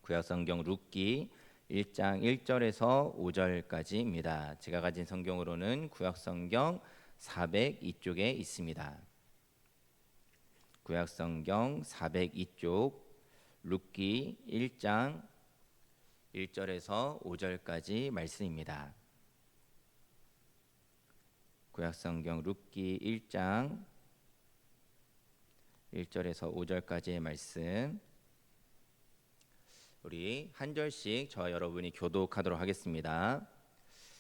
구약성경 룻기 1장 1절에서 5절까지입니다. 제가 가진 성경으로는 구약성경 402쪽에 있습니다. 구약성경 402쪽 룻기 1장 1절에서 5절까지 말씀입니다. 구약성경 룻기 1장 1절에서 5절까지의 말씀, 우리 한 절씩 저와 여러분이 교독하도록 하겠습니다.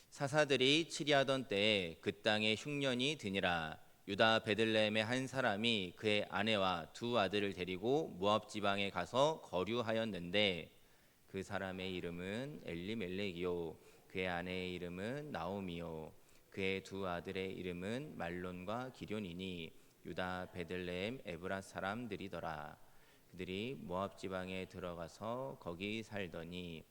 사사들이 치리하던 때에 그 땅에 흉년이 드니라. 유다 베들레헴의 한 사람이 그의 아내와 두 아들을 데리고 모압 지방에 가서 거류하였는데 그 사람의 이름은 엘리멜렉이요 그의 아내의 이름은 나오미요 그의 두 아들의 이름은 말론과 기럐이니 유다 베들레헴 에브라 사람들이더라. 그들이 모압 지방에 들어가서 거기 살더니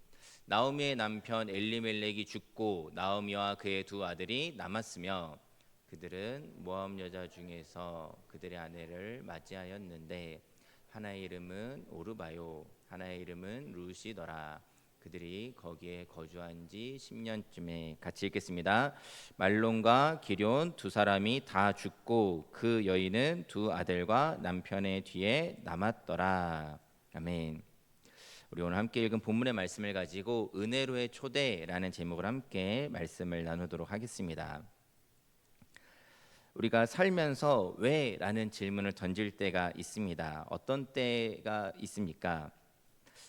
나오미의 남편 엘리멜렉이 죽고 나오미와 그의 두 아들이 남았으며 그들은 모압 여자 중에서 그들의 아내를 맞이하였는데 하나의 이름은 오르바요 하나의 이름은 루시더라. 그들이 거기에 거주한 지 10년쯤에 같이 읽겠습니다. 말론과 기럐 두 사람이 다 죽고 그 여인은 두 아들과 남편의 뒤에 남았더라. 아멘. 우리 오늘 함께 읽은 본문의 말씀을 가지고 은혜로의 초대라는 제목으로 함께 말씀을 나누도록 하겠습니다. 우리가 살면서 왜? 라는 질문을 던질 때가 있습니다. 어떤 때가 있습니까?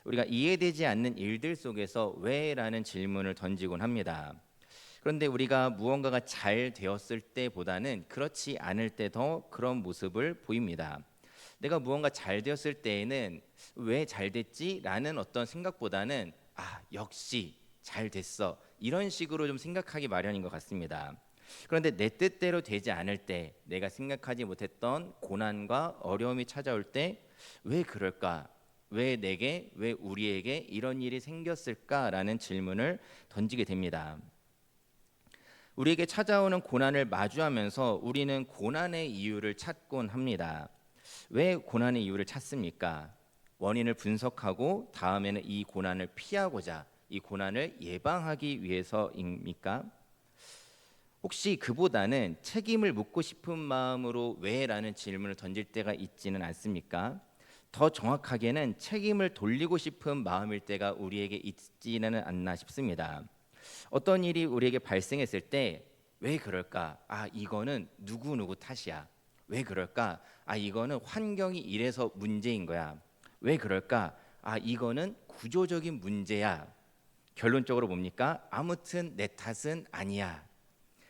우리가 이해되지 않는 일들 속에서 왜? 라는 질문을 던지곤 합니다. 그런데 우리가 무언가가 잘 되었을 때보다는 그렇지 않을 때 더 그런 모습을 보입니다. 내가 무언가 잘 되었을 때에는 왜 잘 됐지? 라는 어떤 생각보다는 역시 잘 됐어, 이런 식으로 좀 생각하기 마련인 것 같습니다. 그런데 내 뜻대로 되지 않을 때, 내가 생각하지 못했던 고난과 어려움이 찾아올 때 왜 그럴까? 왜 내게, 왜 우리에게 이런 일이 생겼을까라는 질문을 던지게 됩니다. 우리에게 찾아오는 고난을 마주하면서 우리는 고난의 이유를 찾곤 합니다. 왜 고난의 이유를 찾습니까? 원인을 분석하고 다음에는 이 고난을 피하고자, 이 고난을 예방하기 위해서입니까? 혹시 그보다는 책임을 묻고 싶은 마음으로 왜? 라는 질문을 던질 때가 있지는 않습니까? 더 정확하게는 책임을 돌리고 싶은 마음일 때가 우리에게 있지는 않나 싶습니다. 어떤 일이 우리에게 발생했을 때 왜 그럴까? 이거는 누구누구 탓이야. 왜 그럴까? 이거는 환경이 이래서 문제인 거야. 왜 그럴까? 이거는 구조적인 문제야. 결론적으로 뭡니까? 아무튼 내 탓은 아니야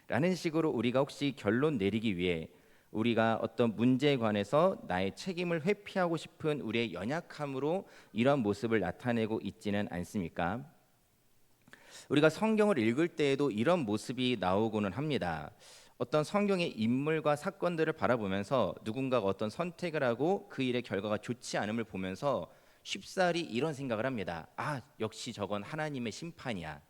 라는 식으로 우리가 혹시 결론 내리기 위해 우리가 어떤 문제에 관해서 나의 책임을 회피하고 싶은 우리의 연약함으로 이런 모습을 나타내고 있지는 않습니까? 우리가 성경을 읽을 때에도 이런 모습이 나오고는 합니다. 어떤 성경의 인물과 사건들을 바라보면서 누군가가 어떤 선택을 하고 그 일의 결과가 좋지 않음을 보면서 쉽사리 이런 생각을 합니다. 역시 저건 하나님의 심판이야.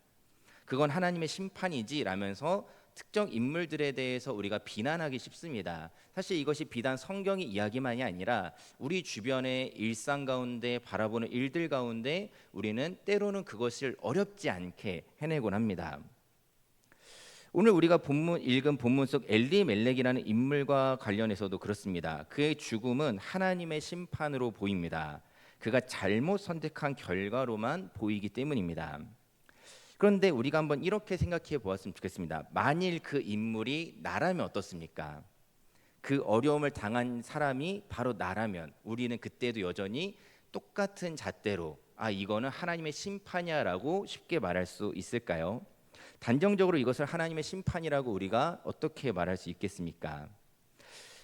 그건 하나님의 심판이지 라면서 특정 인물들에 대해서 우리가 비난하기 쉽습니다. 사실 이것이 비단 성경의 이야기만이 아니라 우리 주변의 일상 가운데 바라보는 일들 가운데 우리는 때로는 그것을 어렵지 않게 해내곤 합니다. 오늘 우리가 읽은 본문 속 엘리멜렉이라는 인물과 관련해서도 그렇습니다. 그의 죽음은 하나님의 심판으로 보입니다. 그가 잘못 선택한 결과로만 보이기 때문입니다. 그런데 우리가 한번 이렇게 생각해 보았으면 좋겠습니다. 만일 그 인물이 나라면 어떻습니까? 그 어려움을 당한 사람이 바로 나라면 우리는 그때도 여전히 똑같은 잣대로 이거는 하나님의 심판이야 라고 쉽게 말할 수 있을까요? 단정적으로 이것을 하나님의 심판이라고 우리가 어떻게 말할 수 있겠습니까?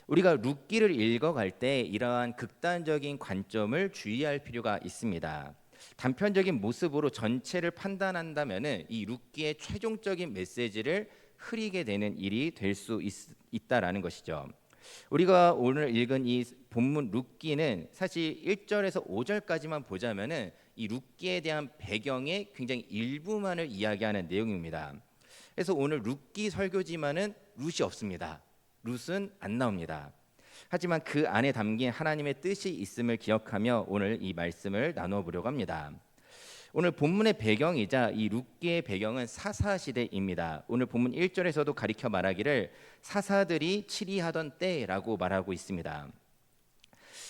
우리가 룻기를 읽어갈 때 이러한 극단적인 관점을 주의할 필요가 있습니다. 단편적인 모습으로 전체를 판단한다면은 이 룻기의 최종적인 메시지를 흐리게 되는 일이 될 수 있다라는 것이죠. 우리가 오늘 읽은 이 본문 룻기는 사실 1절에서 5절까지만 보자면은 이 룻기에 대한 배경의 굉장히 일부만을 이야기하는 내용입니다. 그래서 오늘 룻기 설교지만은 룻이 없습니다. 룻은 안 나옵니다. 하지만 그 안에 담긴 하나님의 뜻이 있음을 기억하며 오늘 이 말씀을 나누어 보려고 합니다. 오늘 본문의 배경이자 이 룻기의 배경은 사사 시대입니다. 오늘 본문 1절에서도 가리켜 말하기를 사사들이 치리하던 때라고 말하고 있습니다.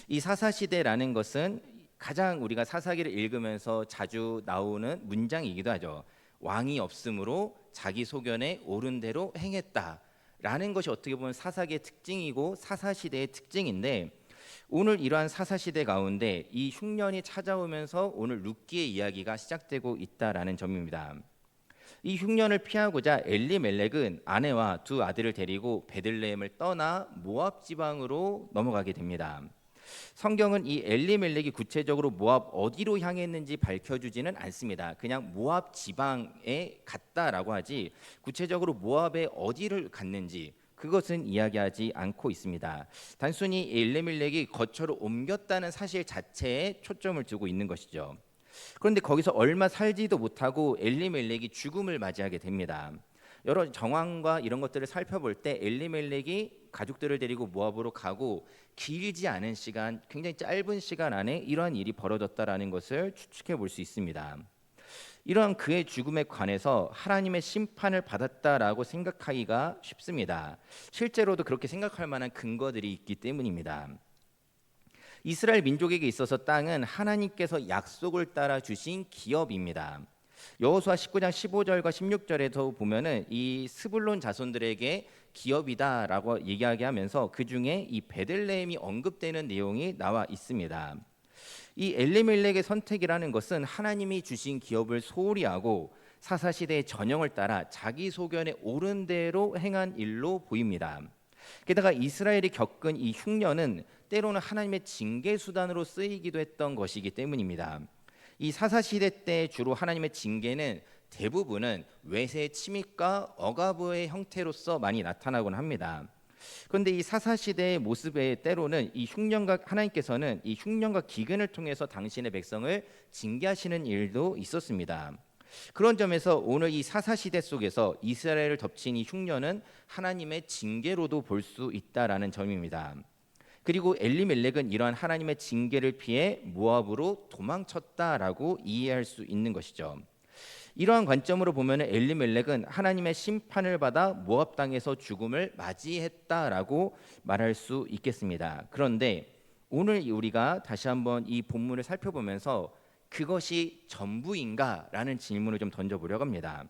이 사사 시대라는 것은 가장 우리가 사사기를 읽으면서 자주 나오는 문장이기도 하죠. 왕이 없으므로 자기 소견에 옳은 대로 행했다라는 것이 어떻게 보면 사사기의 특징이고 사사 시대의 특징인데, 오늘 이러한 사사 시대 가운데 이 흉년이 찾아오면서 오늘 룻기의 이야기가 시작되고 있다라는 점입니다. 이 흉년을 피하고자 엘리멜렉은 아내와 두 아들을 데리고 베들레헴을 떠나 모압 지방으로 넘어가게 됩니다. 성경은 이 엘리멜렉이 구체적으로 모압 어디로 향했는지 밝혀주지는 않습니다. 그냥 모압 지방에 갔다라고 하지 구체적으로 모압의 어디를 갔는지 그것은 이야기하지 않고 있습니다. 단순히 엘리멜렉이 거처를 옮겼다는 사실 자체에 초점을 두고 있는 것이죠. 그런데 거기서 얼마 살지도 못하고 엘리멜렉이 죽음을 맞이하게 됩니다. 여러 정황과 이런 것들을 살펴볼 때 엘리멜렉이 가족들을 데리고 모압으로 가고 길지 않은 시간, 굉장히 짧은 시간 안에 이러한 일이 벌어졌다라는 것을 추측해 볼 수 있습니다. 이러한 그의 죽음에 관해서 하나님의 심판을 받았다라고 생각하기가 쉽습니다. 실제로도 그렇게 생각할 만한 근거들이 있기 때문입니다. 이스라엘 민족에게 있어서 땅은 하나님께서 약속을 따라 주신 기업입니다. 여호수아 19장 15절과 16절에도 보면은 이 스불론 자손들에게 기업이다라고 얘기하게 하면서 그 중에 이 베들레헴이 언급되는 내용이 나와 있습니다. 이 엘리멜렉의 선택이라는 것은 하나님이 주신 기업을 소홀히 하고 사사시대의 전형을 따라 자기 소견에 옳은 대로 행한 일로 보입니다. 게다가 이스라엘이 겪은 이 흉년은 때로는 하나님의 징계 수단으로 쓰이기도 했던 것이기 때문입니다. 이 사사시대 때 주로 하나님의 징계는 대부분은 외세 침입과 억압의 형태로서 많이 나타나곤 합니다. 그런데 이 사사시대의 모습에 때로는 이 흉년과 하나님께서는 이 흉년과 기근을 통해서 당신의 백성을 징계하시는 일도 있었습니다. 그런 점에서 오늘 이 사사시대 속에서 이스라엘을 덮친 이 흉년은 하나님의 징계로도 볼 수 있다라는 점입니다. 그리고 엘리멜렉은 이러한 하나님의 징계를 피해 모압으로 도망쳤다라고 이해할 수 있는 것이죠. 이러한 관점으로 보면 엘리멜렉은 하나님의 심판을 받아 모압 땅에서 죽음을 맞이했다라고 말할 수 있겠습니다. 그런데 오늘 우리가 다시 한번 이 본문을 살펴보면서 그것이 전부인가라는 질문을 좀 던져보려고 합니다.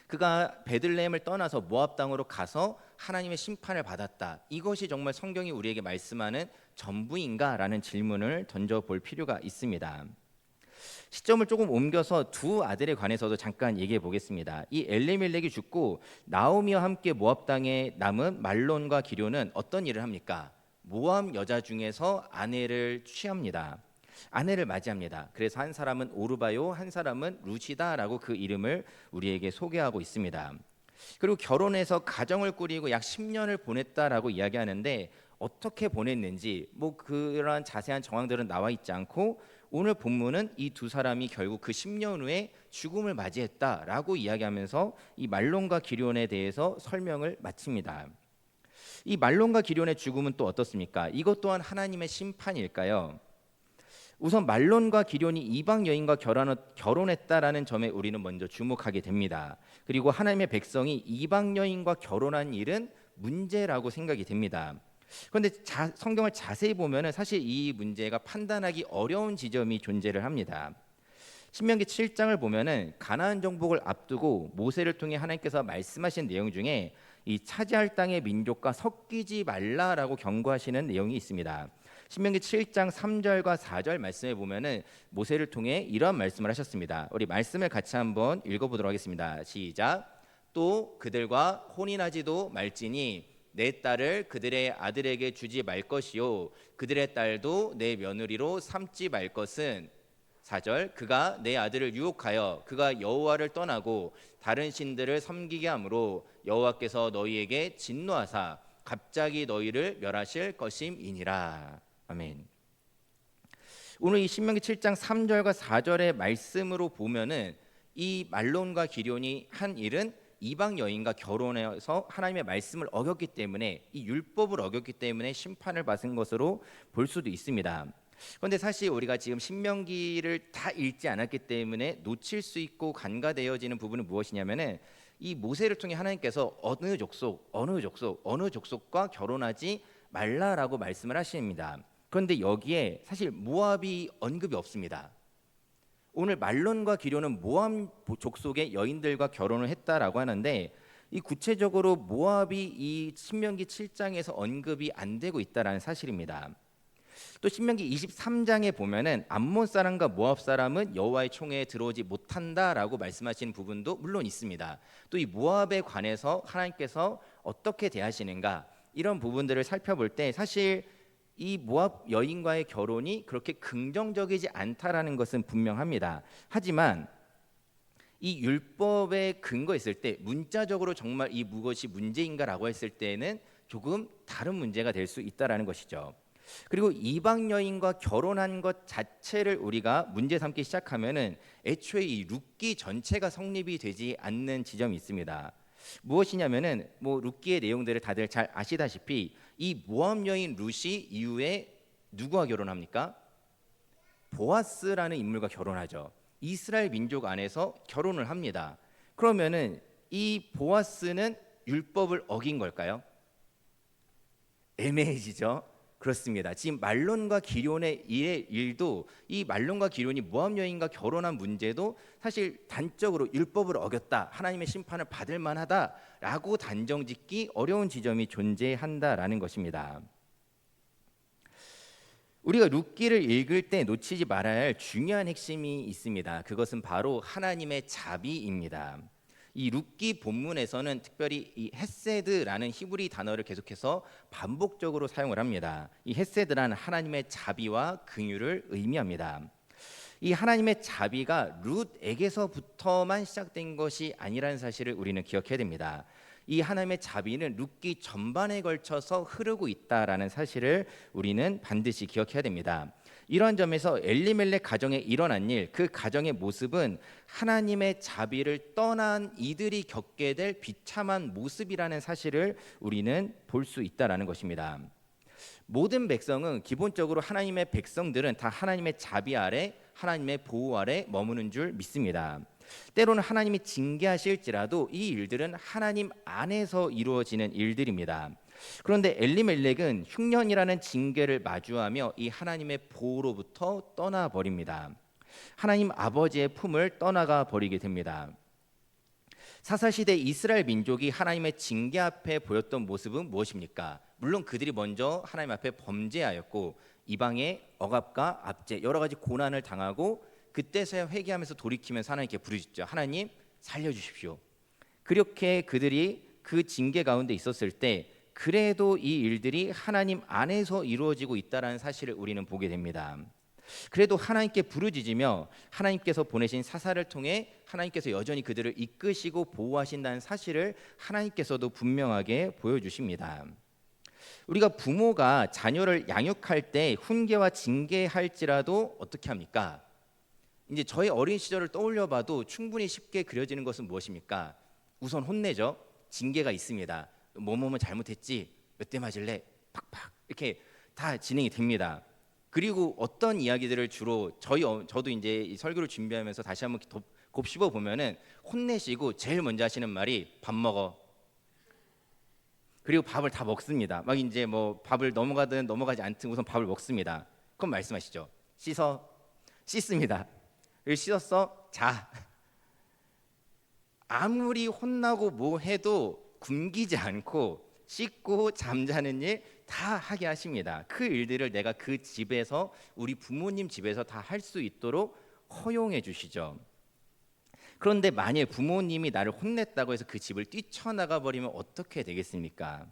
그가 베들레헴을 떠나서 모압 땅으로 가서 하나님의 심판을 받았다. 이것이 정말 성경이 우리에게 말씀하는 전부인가라는 질문을 던져볼 필요가 있습니다. 시점을 조금 옮겨서 두 아들에 관해서도 잠깐 얘기해 보겠습니다. 이 엘리멜렉이 죽고 나오미와 함께 모압 땅에 남은 말론과 기럯은 어떤 일을 합니까? 모압 여자 중에서 아내를 취합니다. 아내를 맞이합니다. 그래서 한 사람은 오르바요, 한 사람은 루시다라고 그 이름을 우리에게 소개하고 있습니다. 그리고 결혼해서 가정을 꾸리고 약 10년을 보냈다라고 이야기하는데 어떻게 보냈는지 뭐 그러한 자세한 정황들은 나와 있지 않고 오늘 본문은 이 두 사람이 결국 그 10년 후에 죽음을 맞이했다라고 이야기하면서 이 말론과 기럯에 대해서 설명을 마칩니다. 이 말론과 기럯의 죽음은 또 어떻습니까? 이것 또한 하나님의 심판일까요? 우선 말론과 기럯이 이방 여인과 결혼했다라는 점에 우리는 먼저 주목하게 됩니다. 그리고 하나님의 백성이 이방 여인과 결혼한 일은 문제라고 생각이 됩니다. 그런데 성경을 자세히 보면은 사실 이 문제가 판단하기 어려운 지점이 존재를 합니다. 신명기 7장을 보면은 가나안 정복을 앞두고 모세를 통해 하나님께서 말씀하신 내용 중에 이 차지할 땅의 민족과 섞이지 말라라고 경고하시는 내용이 있습니다. 신명기 7장 3절과 4절 말씀에 보면은 모세를 통해 이러한 말씀을 하셨습니다. 우리 말씀을 같이 한번 읽어보도록 하겠습니다. 시작. 또 그들과 혼인하지도 말지니 내 딸을 그들의 아들에게 주지 말 것이요 그들의 딸도 내 며느리로 삼지 말 것은 4절 그가 내 아들을 유혹하여 그가 여호와를 떠나고 다른 신들을 섬기게 하므로 여호와께서 너희에게 진노하사 갑자기 너희를 멸하실 것임이니라. 아멘. 오늘 이 신명기 7장 3절과 4절의 말씀으로 보면은 이 말론과 기럯이 한 일은 이방 여인과 결혼해서 하나님의 말씀을 어겼기 때문에 이 율법을 어겼기 때문에 심판을 받은 것으로 볼 수도 있습니다. 그런데 사실 우리가 지금 신명기를 다 읽지 않았기 때문에 놓칠 수 있고 간과되어지는 부분은 무엇이냐면은 이 모세를 통해 하나님께서 어느 족속과 결혼하지 말라라고 말씀을 하십니다. 그런데 여기에 사실 모압이 언급이 없습니다. 오늘 말론과 기료는 모압 족속의 여인들과 결혼을 했다라고 하는데 이 구체적으로 모압이 이 신명기 7장에서 언급이 안 되고 있다라는 사실입니다. 또 신명기 23장에 보면은 암몬 사람과 모압 사람은 여호와의 총회에 들어오지 못한다라고 말씀하시는 부분도 물론 있습니다. 또 이 모압에 관해서 하나님께서 어떻게 대하시는가 이런 부분들을 살펴볼 때 사실 이 모압 여인과의 결혼이 그렇게 긍정적이지 않다라는 것은 분명합니다. 하지만 이 율법에 근거했을 때 문자적으로 정말 이 무엇이 문제인가라고 했을 때는 조금 다른 문제가 될 수 있다라는 것이죠. 그리고 이방 여인과 결혼한 것 자체를 우리가 문제 삼기 시작하면은 애초에 이 룻기 전체가 성립이 되지 않는 지점이 있습니다. 무엇이냐면은 뭐 룻기의 내용들을 다들 잘 아시다시피 이 모압 여인 룻이 이후에 누구와 결혼합니까? 보아스라는 인물과 결혼하죠. 이스라엘 민족 안에서 결혼을 합니다. 그러면은 이 보아스는 율법을 어긴 걸까요? 애매해지죠. 그렇습니다. 지금 말론과 기럐의 일도 이 말론과 기럐이 모압 여인과 결혼한 문제도 사실 단적으로 율법을 어겼다, 하나님의 심판을 받을 만하다라고 단정짓기 어려운 지점이 존재한다라는 것입니다. 우리가 룻기를 읽을 때 놓치지 말아야 할 중요한 핵심이 있습니다. 그것은 바로 하나님의 자비입니다. 이 룻기 본문에서는 특별히 이 헤세드라는 히브리 단어를 계속해서 반복적으로 사용을 합니다. 이 헤세드란 하나님의 자비와 긍휼을 의미합니다. 이 하나님의 자비가 룻에게서부터만 시작된 것이 아니라는 사실을 우리는 기억해야 됩니다. 이 하나님의 자비는 룻기 전반에 걸쳐서 흐르고 있다라는 사실을 우리는 반드시 기억해야 됩니다. 이러한 점에서 엘리멜렉 가정에 일어난 일, 그 가정의 모습은 하나님의 자비를 떠난 이들이 겪게 될 비참한 모습이라는 사실을 우리는 볼 수 있다라는 것입니다. 모든 백성은 기본적으로 하나님의 백성들은 다 하나님의 자비 아래, 하나님의 보호 아래 머무는 줄 믿습니다. 때로는 하나님이 징계하실지라도 이 일들은 하나님 안에서 이루어지는 일들입니다. 그런데 엘리멜렉은 흉년이라는 징계를 마주하며 이 하나님의 보호로부터 떠나버립니다. 하나님 아버지의 품을 떠나가 버리게 됩니다. 사사시대 이스라엘 민족이 하나님의 징계 앞에 보였던 모습은 무엇입니까? 물론 그들이 먼저 하나님 앞에 범죄하였고 이방의 억압과 압제, 여러 가지 고난을 당하고 그때서야 회개하면서 돌이키면서 하나님께 부르짖죠. 하나님 살려주십시오. 그렇게 그들이 그 징계 가운데 있었을 때 그래도 이 일들이 하나님 안에서 이루어지고 있다는 사실을 우리는 보게 됩니다. 그래도 하나님께 부르짖으며 하나님께서 보내신 사사를 통해 하나님께서 여전히 그들을 이끄시고 보호하신다는 사실을 하나님께서도 분명하게 보여주십니다. 우리가 부모가 자녀를 양육할 때 훈계와 징계할지라도 어떻게 합니까? 이제 저의 어린 시절을 떠올려봐도 충분히 쉽게 그려지는 것은 무엇입니까? 우선 혼내죠. 징계가 있습니다. 뭐뭐뭐 잘못했지, 몇 대 맞을래, 팍팍 이렇게 다 진행이 됩니다. 그리고 어떤 이야기들을 주로 저도 이제 이 설교를 준비하면서 다시 한번 곱씹어 보면은 혼내시고 제일 먼저 하시는 말이 밥 먹어. 그리고 밥을 다 먹습니다. 막 이제 뭐 밥을 넘어가든 넘어가지 않든 우선 밥을 먹습니다. 그럼 말씀하시죠. 씻습니다. 씻었어? 자. 아무리 혼나고 뭐 해도 굶기지 않고 씻고 잠자는 일 다 하게 하십니다. 그 일들을 내가 그 집에서 우리 부모님 집에서 다 할 수 있도록 허용해 주시죠. 그런데 만일 부모님이 나를 혼냈다고 해서 그 집을 뛰쳐나가 버리면 어떻게 되겠습니까?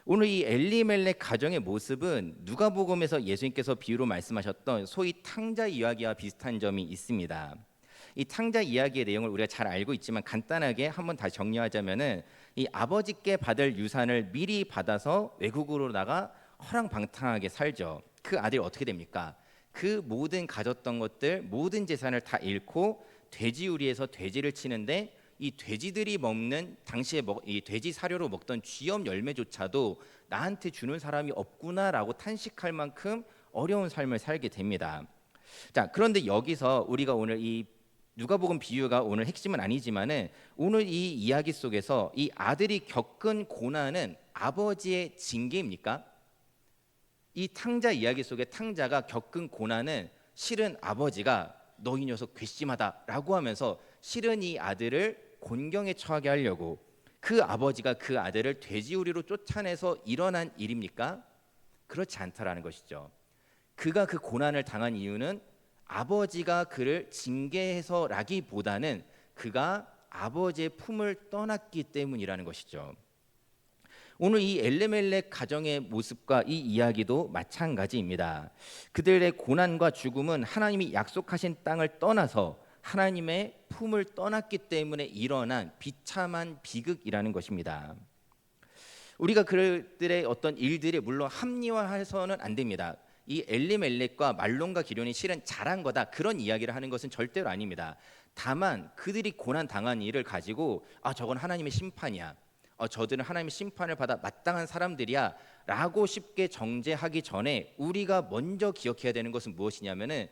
오늘 이 엘리멜렉 가정의 모습은 누가복음에서 예수님께서 비유로 말씀하셨던 소위 탕자 이야기와 비슷한 점이 있습니다. 이 탕자 이야기의 내용을 우리가 잘 알고 있지만 간단하게 한번 다시 정리하자면은 이 아버지께 받을 유산을 미리 받아서 외국으로 나가 허랑방탕하게 살죠. 그 아들이 어떻게 됩니까? 그 모든 가졌던 것들, 모든 재산을 다 잃고 돼지우리에서 돼지를 치는데 이 돼지들이 먹는 당시에 이 돼지 사료로 먹던 쥐염 열매조차도 나한테 주는 사람이 없구나라고 탄식할 만큼 어려운 삶을 살게 됩니다. 자, 그런데 여기서 우리가 오늘 이 누가복음 비유가 오늘 핵심은 아니지만은 오늘 이 이야기 속에서 이 아들이 겪은 고난은 아버지의 징계입니까? 이 탕자 이야기 속에 탕자가 겪은 고난은 실은 아버지가 너 이 녀석 괘씸하다라고 하면서 실은 이 아들을 곤경에 처하게 하려고 그 아버지가 그 아들을 돼지우리로 쫓아내서 일어난 일입니까? 그렇지 않다라는 것이죠. 그가 그 고난을 당한 이유는 아버지가 그를 징계해서라기보다는 그가 아버지의 품을 떠났기 때문이라는 것이죠. 오늘 이 엘레멜렉 가정의 모습과 이 이야기도 마찬가지입니다. 그들의 고난과 죽음은 하나님이 약속하신 땅을 떠나서 하나님의 품을 떠났기 때문에 일어난 비참한 비극이라는 것입니다. 우리가 그들의 어떤 일들이 물론 합리화해서는 안 됩니다. 이 엘리멜렉과 말론과 기련이 실은 잘한 거다 그런 이야기를 하는 것은 절대로 아닙니다. 다만 그들이 고난 당한 일을 가지고 저건 하나님의 심판이야. 저들은 하나님의 심판을 받아 마땅한 사람들이야 라고 쉽게 정죄하기 전에 우리가 먼저 기억해야 되는 것은 무엇이냐면은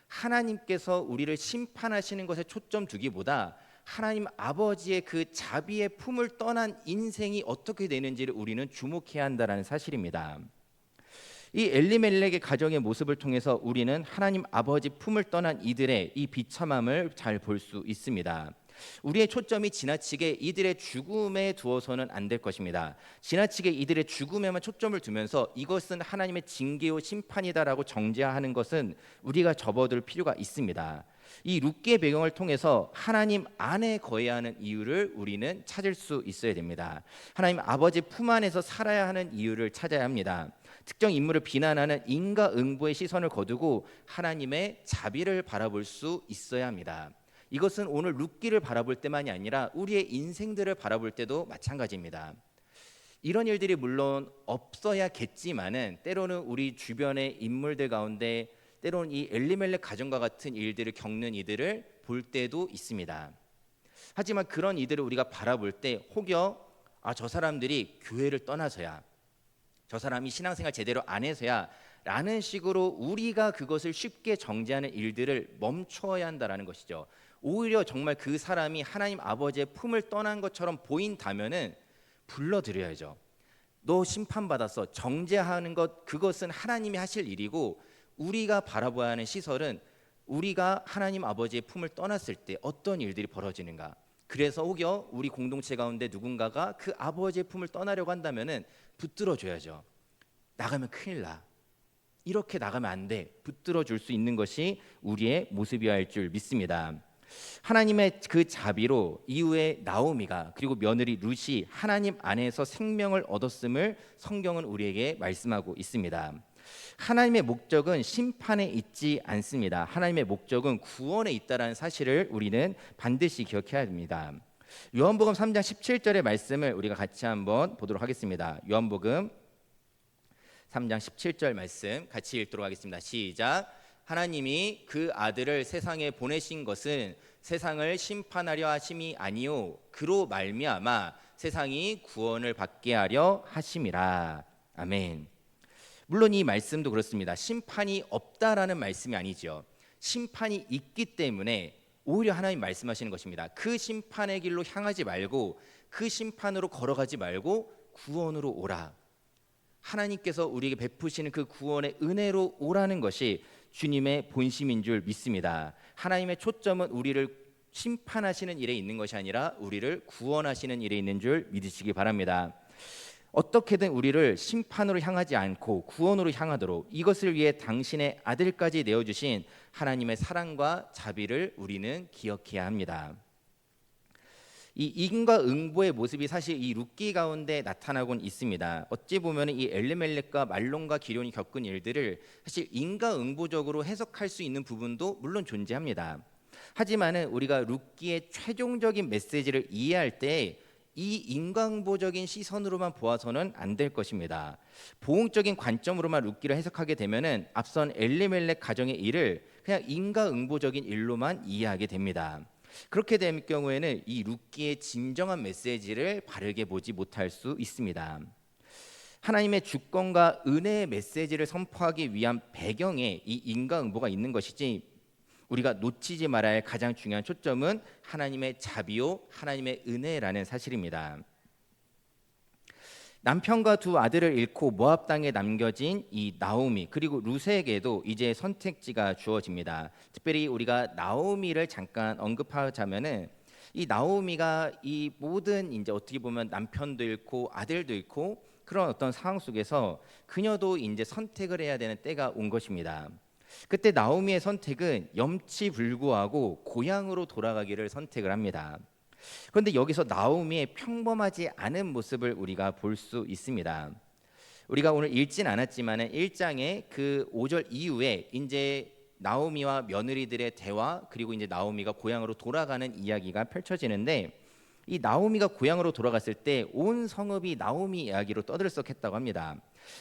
하나님께서 우리를 심판하시는 것에 초점 두기보다 하나님 아버지의 그 자비의 품을 떠난 인생이 어떻게 되는지를 우리는 주목해야 한다는 사실입니다. 이 엘리멜렉의 가정의 모습을 통해서 우리는 하나님 아버지 품을 떠난 이들의 이 비참함을 잘 볼 수 있습니다. 우리의 초점이 지나치게 이들의 죽음에 두어서는 안 될 것입니다. 지나치게 이들의 죽음에만 초점을 두면서 이것은 하나님의 징계요 심판이다라고 정죄하는 것은 우리가 접어둘 필요가 있습니다. 이 룻기의 배경을 통해서 하나님 안에 거해야 하는 이유를 우리는 찾을 수 있어야 됩니다. 하나님 아버지 품 안에서 살아야 하는 이유를 찾아야 합니다. 특정 인물을 비난하는 인과응보의 시선을 거두고 하나님의 자비를 바라볼 수 있어야 합니다. 이것은 오늘 룻기를 바라볼 때만이 아니라 우리의 인생들을 바라볼 때도 마찬가지입니다. 이런 일들이 물론 없어야겠지만은 때로는 우리 주변의 인물들 가운데 때로는 이 엘리멜렉 가정과 같은 일들을 겪는 이들을 볼 때도 있습니다. 하지만 그런 이들을 우리가 바라볼 때 혹여 저 사람들이 교회를 떠나서야, 저 사람이 신앙생활 제대로 안 해서야 라는 식으로 우리가 그것을 쉽게 정죄하는 일들을 멈춰야 한다라는 것이죠. 오히려 정말 그 사람이 하나님 아버지의 품을 떠난 것처럼 보인다면은 불러드려야죠. 너 심판받았어. 정죄하는 것 그것은 하나님이 하실 일이고 우리가 바라봐야 하는 시설은 우리가 하나님 아버지의 품을 떠났을 때 어떤 일들이 벌어지는가. 그래서 혹여 우리 공동체 가운데 누군가가 그 아버지의 품을 떠나려고 한다면은 붙들어줘야죠. 나가면 큰일 나. 이렇게 나가면 안 돼. 붙들어줄 수 있는 것이 우리의 모습이어야 할 줄 믿습니다. 하나님의 그 자비로 이후에 나오미가 그리고 며느리 룻이 하나님 안에서 생명을 얻었음을 성경은 우리에게 말씀하고 있습니다. 하나님의 목적은 심판에 있지 않습니다. 하나님의 목적은 구원에 있다라는 사실을 우리는 반드시 기억해야 합니다. 요한복음 3장 17절의 말씀을 우리가 같이 한번 보도록 하겠습니다. 요한복음 3장 17절 말씀 같이 읽도록 하겠습니다. 시작. 하나님이 그 아들을 세상에 보내신 것은 세상을 심판하려 하심이 아니요 그로 말미암아 세상이 구원을 받게 하려 하심이라. 아멘. 물론 이 말씀도 그렇습니다. 심판이 없다라는 말씀이 아니죠. 심판이 있기 때문에 오히려 하나님 말씀하시는 것입니다. 그 심판의 길로 향하지 말고 그 심판으로 걸어가지 말고 구원으로 오라. 하나님께서 우리에게 베푸시는 그 구원의 은혜로 오라는 것이 주님의 본심인 줄 믿습니다. 하나님의 초점은 우리를 심판하시는 일에 있는 것이 아니라 우리를 구원하시는 일에 있는 줄 믿으시기 바랍니다. 어떻게든 우리를 심판으로 향하지 않고 구원으로 향하도록 이것을 위해 당신의 아들까지 내어주신 하나님의 사랑과 자비를 우리는 기억해야 합니다. 이 인과응보의 모습이 사실 이 룻기 가운데 나타나곤 있습니다. 어찌 보면 이 엘리멜렉과 말론과 기련이 겪은 일들을 사실 인과응보적으로 해석할 수 있는 부분도 물론 존재합니다. 하지만은 우리가 룻기의 최종적인 메시지를 이해할 때 이 인과응보적인 시선으로만 보아서는 안 될 것입니다. 보응적인 관점으로만 룻기를 해석하게 되면은 앞선 엘리멜렉 가정의 일을 그냥 인과응보적인 일로만 이해하게 됩니다. 그렇게 될 경우에는 이 룻기의 진정한 메시지를 바르게 보지 못할 수 있습니다. 하나님의 주권과 은혜의 메시지를 선포하기 위한 배경에 이 인과응보가 있는 것이지, 우리가 놓치지 말아야 할 가장 중요한 초점은 하나님의 자비요 하나님의 은혜라는 사실입니다. 남편과 두 아들을 잃고 모압 땅에 남겨진 이 나오미, 그리고 룻에게도 이제 선택지가 주어집니다. 특별히 우리가 나오미를 잠깐 언급하자면은, 이 나오미가 이 모든 이제 어떻게 보면 남편도 잃고 아들도 잃고 그런 어떤 상황 속에서 그녀도 이제 선택을 해야 되는 때가 온 것입니다. 그때 나오미의 선택은 염치불구하고 고향으로 돌아가기를 선택을 합니다. 그런데 여기서 나오미의 평범하지 않은 모습을 우리가 볼 수 있습니다. 우리가 오늘 읽진 않았지만 1장의 그 5절 이후에 이제 나오미와 며느리들의 대화, 그리고 이제 나오미가 고향으로 돌아가는 이야기가 펼쳐지는데, 이 나오미가 고향으로 돌아갔을 때 온 성읍이 나오미 이야기로 떠들썩했다고 합니다.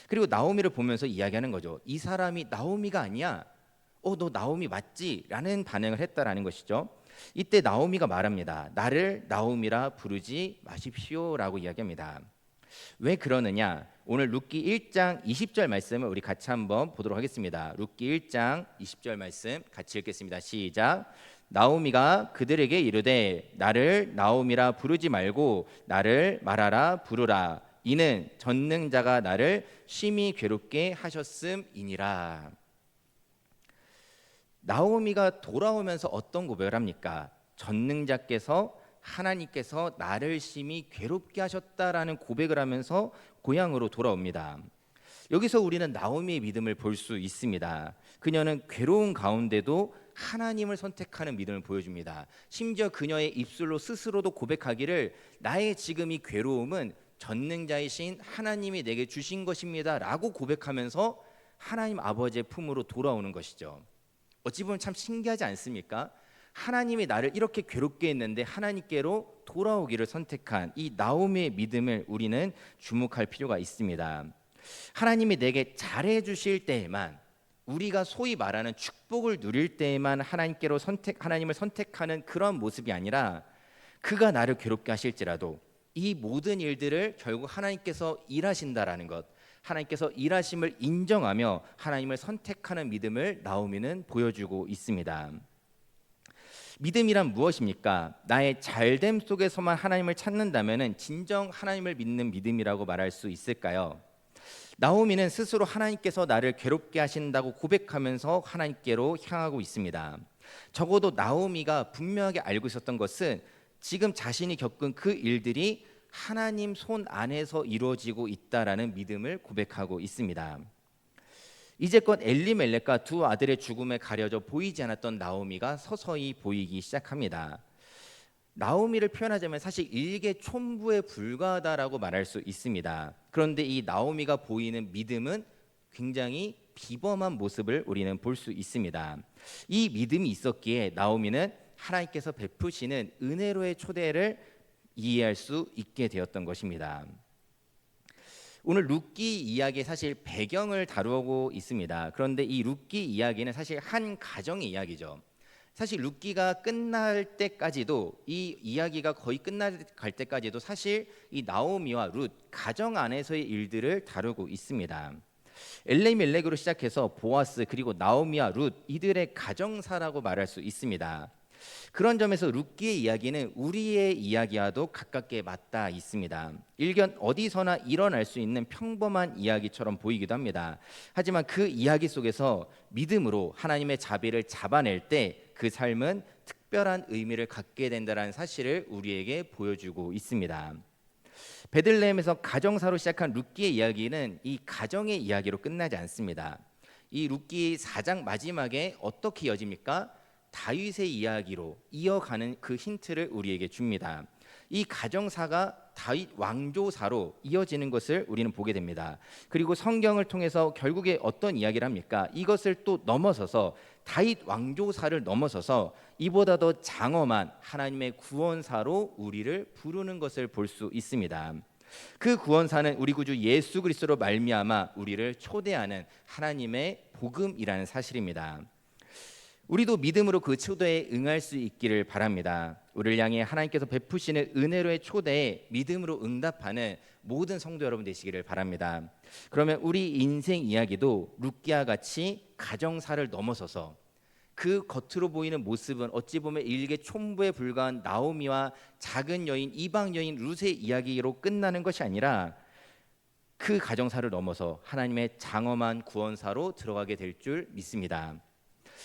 그리고 나오미를 보면서 이야기하는 거죠. 이 사람이 나오미가 아니야? 너 나오미 맞지? 라는 반응을 했다라는 것이죠. 이때 나오미가 말합니다. 나를 나오미라 부르지 마십시오 라고 이야기합니다. 왜 그러느냐? 오늘 룻기 1장 20절 말씀을 우리 같이 한번 보도록 하겠습니다. 룻기 1장 20절 말씀 같이 읽겠습니다. 시작. 나오미가 그들에게 이르되 나를 나오미라 부르지 말고 나를 마라라 부르라. 이는 전능자가 나를 심히 괴롭게 하셨음이니라. 나오미가 돌아오면서 어떤 고백을 합니까? 전능자께서 하나님께서 나를 심히 괴롭게 하셨다라는 고백을 하면서 고향으로 돌아옵니다. 여기서 우리는 나오미의 믿음을 볼 수 있습니다. 그녀는 괴로운 가운데도 하나님을 선택하는 믿음을 보여줍니다. 심지어 그녀의 입술로 스스로도 고백하기를 나의 지금 이 괴로움은 전능자이신 하나님이 내게 주신 것입니다 라고 고백하면서 하나님 아버지의 품으로 돌아오는 것이죠. 어찌 보면 참 신기하지 않습니까? 하나님이 나를 이렇게 괴롭게 했는데 하나님께로 돌아오기를 선택한 이 나오미의 믿음을 우리는 주목할 필요가 있습니다. 하나님이 내게 잘해 주실 때에만, 우리가 소위 말하는 축복을 누릴 때에만 하나님을 선택하는 그런 모습이 아니라, 그가 나를 괴롭게 하실지라도 이 모든 일들을 결국 하나님께서 일하신다라는 것, 하나님께서 일하심을 인정하며 하나님을 선택하는 믿음을 나오미는 보여주고 있습니다. 믿음이란 무엇입니까? 나의 잘됨 속에서만 하나님을 찾는다면 진정 하나님을 믿는 믿음이라고 말할 수 있을까요? 나오미는 스스로 하나님께서 나를 괴롭게 하신다고 고백하면서 하나님께로 향하고 있습니다. 적어도 나오미가 분명하게 알고 있었던 것은 지금 자신이 겪은 그 일들이 하나님 손 안에서 이루어지고 있다라는 믿음을 고백하고 있습니다. 이제껏 엘리멜렉과 두 아들의 죽음에 가려져 보이지 않았던 나오미가 서서히 보이기 시작합니다. 나오미를 표현하자면 사실 일개 촌부에 불과하다라고 말할 수 있습니다. 그런데 이 나오미가 보이는 믿음은 굉장히 비범한 모습을 우리는 볼 수 있습니다. 이 믿음이 있었기에 나오미는 하나님께서 베푸시는 은혜로의 초대를 이해할 수 있게 되었던 것입니다. 오늘 룻기 이야기의 사실 배경을 다루고 있습니다. 그런데 이 룻기 이야기는 사실 한 가정의 이야기죠. 사실 룻기가 끝날 때까지도, 이 이야기가 거의 끝날 때까지도 사실 이 나오미와 룻 가정 안에서의 일들을 다루고 있습니다. 엘리멜렉으로 시작해서 보아스, 그리고 나오미와 룻, 이들의 가정사라고 말할 수 있습니다. 그런 점에서 룻기의 이야기는 우리의 이야기와도 가깝게 맞닿아 있습니다. 일견 어디서나 일어날 수 있는 평범한 이야기처럼 보이기도 합니다. 하지만 그 이야기 속에서 믿음으로 하나님의 자비를 잡아낼 때 그 삶은 특별한 의미를 갖게 된다는 사실을 우리에게 보여주고 있습니다. 베들레헴에서 가정사로 시작한 룻기의 이야기는 이 가정의 이야기로 끝나지 않습니다. 이 룻기 4장 마지막에 어떻게 이어집니까? 다윗의 이야기로 이어가는 그 힌트를 우리에게 줍니다. 이 가정사가 다윗 왕조사로 이어지는 것을 우리는 보게 됩니다. 그리고 성경을 통해서 결국에 어떤 이야기를 합니까? 이것을 또 넘어서서 다윗 왕조사를 넘어서서 이보다 더 장엄한 하나님의 구원사로 우리를 부르는 것을 볼 수 있습니다. 그 구원사는 우리 구주 예수 그리스도로 말미암아 우리를 초대하는 하나님의 복음이라는 사실입니다. 우리도 믿음으로 그 초대에 응할 수 있기를 바랍니다. 우리를 향해 하나님께서 베푸시는 은혜로의 초대에 믿음으로 응답하는 모든 성도 여러분 되시기를 바랍니다. 그러면 우리 인생 이야기도 룻기와 같이 가정사를 넘어서서 그 겉으로 보이는 모습은 어찌 보면 일개 촌부에 불과한 나오미와 작은 여인 이방 여인 룻의 이야기로 끝나는 것이 아니라 그 가정사를 넘어서 하나님의 장엄한 구원사로 들어가게 될 줄 믿습니다.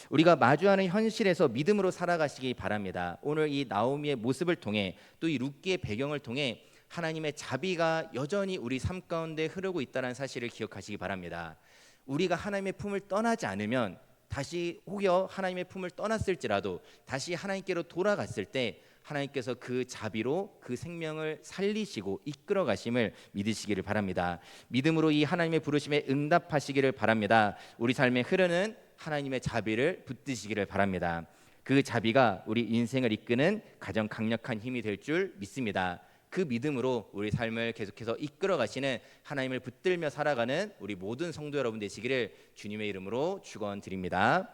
우리가 마주하는 현실에서 믿음으로 살아가시기 바랍니다. 오늘 이 나오미의 모습을 통해 또 이 룻기의 배경을 통해 하나님의 자비가 여전히 우리 삶 가운데 흐르고 있다는 사실을 기억하시기 바랍니다. 우리가 하나님의 품을 떠나지 않으면 다시 혹여 하나님의 품을 떠났을지라도 다시 하나님께로 돌아갔을 때 하나님께서 그 자비로 그 생명을 살리시고 이끌어 가심을 믿으시기를 바랍니다. 믿음으로 이 하나님의 부르심에 응답하시기를 바랍니다. 우리 삶에 흐르는 하나님의 자비를 붙드시기를 바랍니다. 그 자비가 우리 인생을 이끄는 가장 강력한 힘이 될 줄 믿습니다. 그 믿음으로 우리 삶을 계속해서 이끌어 가시는 하나님을 붙들며 살아가는 우리 모든 성도 여러분 되시기를 주님의 이름으로 축원드립니다.